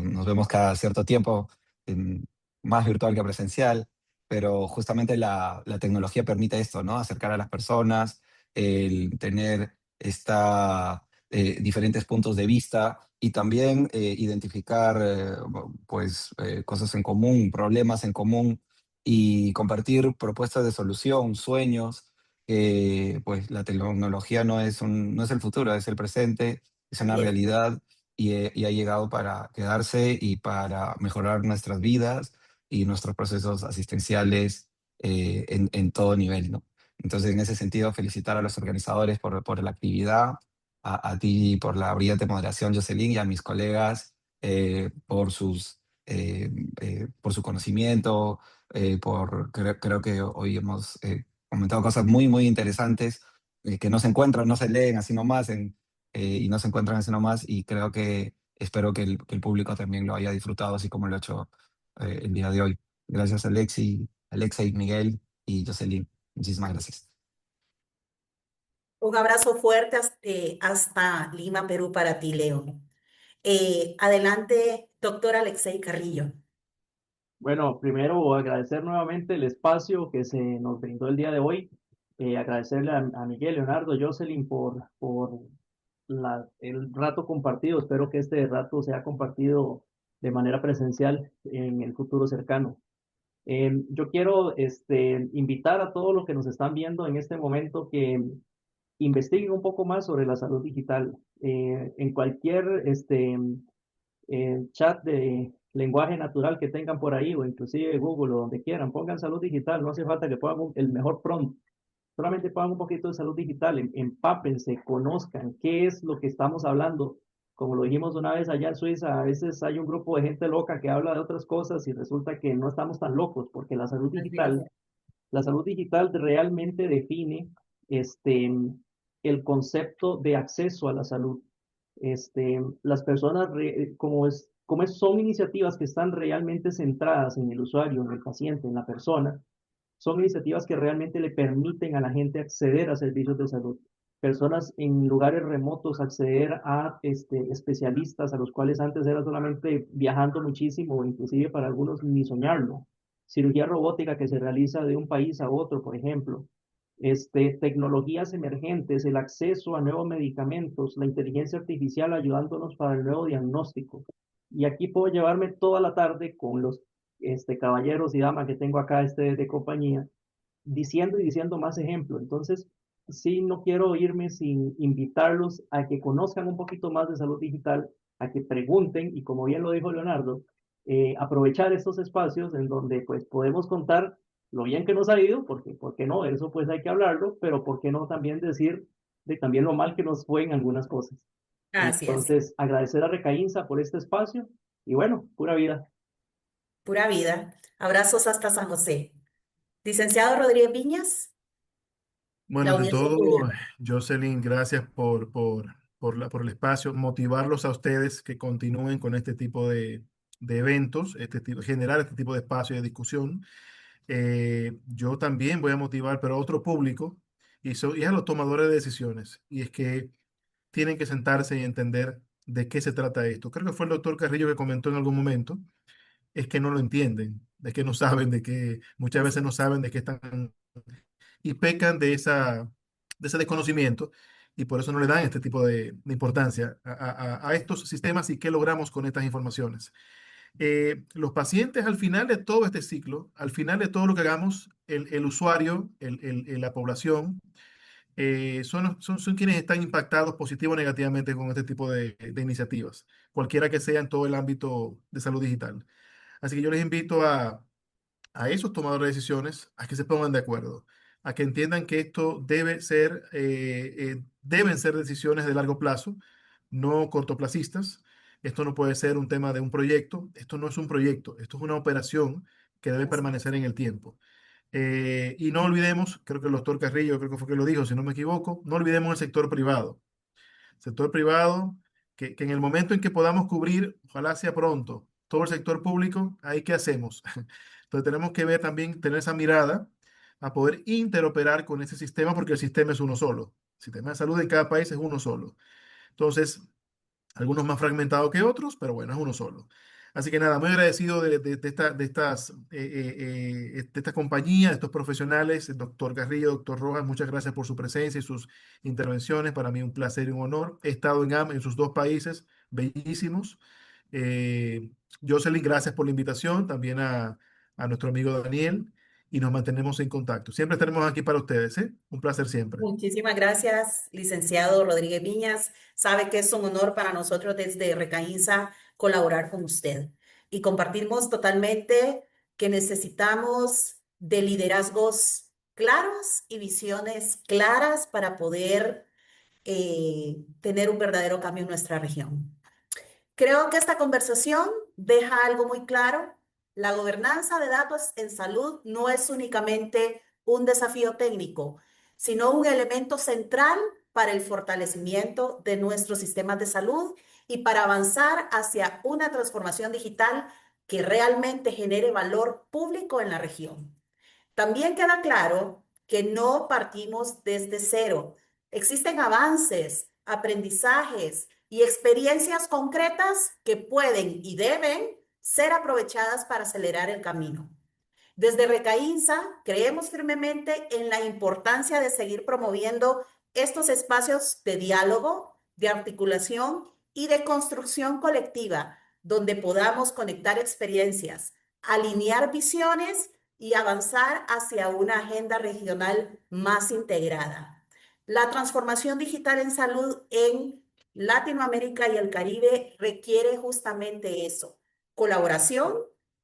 nos vemos cada cierto tiempo, en- más virtual que presencial, pero justamente la tecnología permite esto, ¿no? Acercar a las personas, el tener diferentes puntos de vista y también identificar cosas en común, problemas en común y compartir propuestas de solución, sueños. Pues la tecnología no es el futuro, es el presente, es una Así es. realidad y ha llegado para quedarse y para mejorar nuestras vidas y nuestros procesos asistenciales en todo nivel, ¿no? Entonces, en ese sentido, felicitar a los organizadores por la actividad, a ti por la brillante moderación, Jocelyn, y a mis colegas por su conocimiento, creo que hoy hemos comentado cosas muy, muy interesantes que no se encuentran, no se leen así nomás y no se encuentran así nomás, y creo que espero que el público también lo haya disfrutado así como lo ha hecho el día de hoy. Gracias, Alexa y Miguel y Jocelyn. Muchísimas gracias. Un abrazo fuerte hasta Lima, Perú, para ti, Leo. Adelante, doctor Alexei Carrillo. Bueno, primero agradecer nuevamente el espacio que se nos brindó el día de hoy. Agradecerle a Miguel, Leonardo, Jocelyn por el rato compartido. Espero que este rato sea compartido de manera presencial en el futuro cercano. Yo quiero invitar a todos los que nos están viendo en este momento que investiguen un poco más sobre la salud digital. En cualquier chat de lenguaje natural que tengan por ahí, o inclusive Google o donde quieran, pongan salud digital, no hace falta que pongan el mejor prompt, solamente pongan un poquito de salud digital, empápense, conozcan qué es lo que estamos hablando. Como lo dijimos una vez allá en Suiza, a veces hay un grupo de gente loca que habla de otras cosas y resulta que no estamos tan locos, porque Así es. la salud digital realmente define este, el concepto de acceso a la salud. Las personas, son iniciativas que están realmente centradas en el usuario, en el paciente, en la persona, son iniciativas que realmente le permiten a la gente acceder a servicios de salud. Personas en lugares remotos acceder a especialistas a los cuales antes era solamente viajando muchísimo, o inclusive para algunos ni soñarlo. Cirugía robótica que se realiza de un país a otro, por ejemplo. Tecnologías emergentes, el acceso a nuevos medicamentos, la inteligencia artificial ayudándonos para el nuevo diagnóstico. Y aquí puedo llevarme toda la tarde con los caballeros y damas que tengo acá de compañía, diciendo y diciendo más ejemplos. Entonces, sí, no quiero irme sin invitarlos a que conozcan un poquito más de salud digital, a que pregunten y como bien lo dijo Leonardo, aprovechar estos espacios en donde pues podemos contar lo bien que nos ha ido, porque ¿por qué no? Eso pues hay que hablarlo, pero ¿por qué no también decir de también lo mal que nos fue en algunas cosas? Así es. Entonces, agradecer a Recaínza por este espacio y bueno, pura vida. Pura vida. Abrazos hasta San José. Licenciado Rodríguez Viñas, Bueno, la ante audiencia es todo, tuya. Jocelyn, gracias por el espacio. Motivarlos a ustedes que continúen con este tipo de eventos, generar este tipo de espacio de discusión. Yo también voy a motivar, pero a otro público, y es a los tomadores de decisiones. Y es que tienen que sentarse y entender de qué se trata esto. Creo que fue el doctor Carrillo que comentó en algún momento, es que no lo entienden, es que no saben muchas Así veces no es. saben de qué están y pecan de ese desconocimiento y por eso no le dan este tipo de importancia a estos sistemas y qué logramos con estas informaciones. Los pacientes al final de todo este ciclo, al final de todo lo que hagamos, el usuario, la población, son quienes están impactados positivo o negativamente con este tipo de iniciativas, cualquiera que sea en todo el ámbito de salud digital. Así que yo les invito a esos tomadores de decisiones a que se pongan de acuerdo, a que entiendan que esto deben ser decisiones de largo plazo, no cortoplacistas. Esto no puede ser un tema de un proyecto, esto no es un proyecto, esto es una operación que debe Así es. permanecer en el tiempo. Y no olvidemos, creo que el doctor Carrillo, creo que fue que lo dijo, si no me equivoco, no olvidemos el sector privado. Sector privado, que en el momento en que podamos cubrir, ojalá sea pronto, todo el sector público, ahí qué hacemos. Entonces tenemos que ver también, tener esa mirada a poder interoperar con ese sistema, porque el sistema es uno solo. El sistema de salud en cada país es uno solo. Entonces, algunos más fragmentados que otros, pero bueno, es uno solo. Así que nada, muy agradecido de esta compañía, de estos profesionales, el doctor Carrillo, doctor Rojas, muchas gracias por su presencia y sus intervenciones. Para mí un placer y un honor. He estado en sus dos países, bellísimos. Eh, Jocelyn, gracias por la invitación, también a nuestro amigo Daniel, y nos mantenemos en contacto. Siempre estaremos aquí para ustedes, ¿eh? Un placer siempre. Muchísimas gracias, licenciado Rodríguez Viñas. Sabe que es un honor para nosotros desde Recaínsa colaborar con usted y compartimos totalmente que necesitamos de liderazgos claros y visiones claras para poder tener un verdadero cambio en nuestra región. Creo que esta conversación deja algo muy claro. La gobernanza de datos en salud no es únicamente un desafío técnico, sino un elemento central para el fortalecimiento de nuestros sistemas de salud y para avanzar hacia una transformación digital que realmente genere valor público en la región. También queda claro que no partimos desde cero. Existen avances, aprendizajes y experiencias concretas que pueden y deben ser aprovechadas para acelerar el camino. Desde Recaínsa creemos firmemente en la importancia de seguir promoviendo estos espacios de diálogo, de articulación y de construcción colectiva, donde podamos conectar experiencias, alinear visiones y avanzar hacia una agenda regional más integrada. La transformación digital en salud en Latinoamérica y el Caribe requiere justamente eso: colaboración,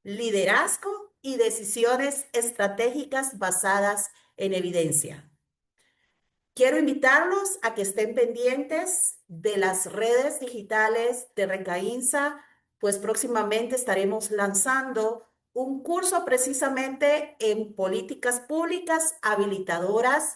liderazgo y decisiones estratégicas basadas en evidencia. Quiero invitarlos a que estén pendientes de las redes digitales de Recaínsa, pues próximamente estaremos lanzando un curso precisamente en políticas públicas habilitadoras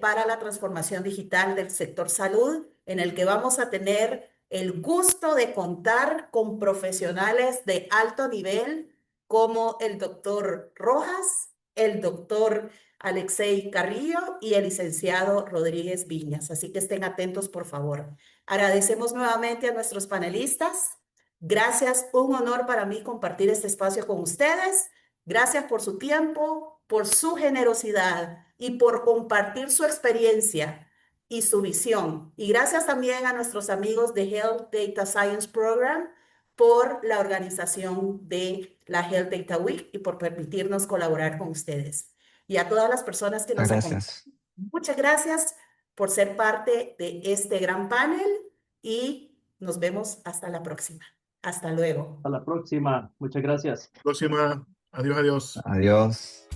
para la transformación digital del sector salud, en el que vamos a tener el gusto de contar con profesionales de alto nivel como el doctor Rojas, el doctor Alexei Carrillo y el licenciado Rodríguez Viñas. Así que estén atentos, por favor. Agradecemos nuevamente a nuestros panelistas. Gracias, un honor para mí compartir este espacio con ustedes. Gracias por su tiempo, por su generosidad y por compartir su experiencia y su visión. Y gracias también a nuestros amigos de Health Data Science Program por la organización de la Health Data Week y por permitirnos colaborar con ustedes. Y a todas las personas que Muchas nos acompañan. gracias. Muchas gracias por ser parte de este gran panel y nos vemos hasta la próxima. Hasta luego. A la próxima. Muchas gracias. Próxima. Adiós, adiós. Adiós.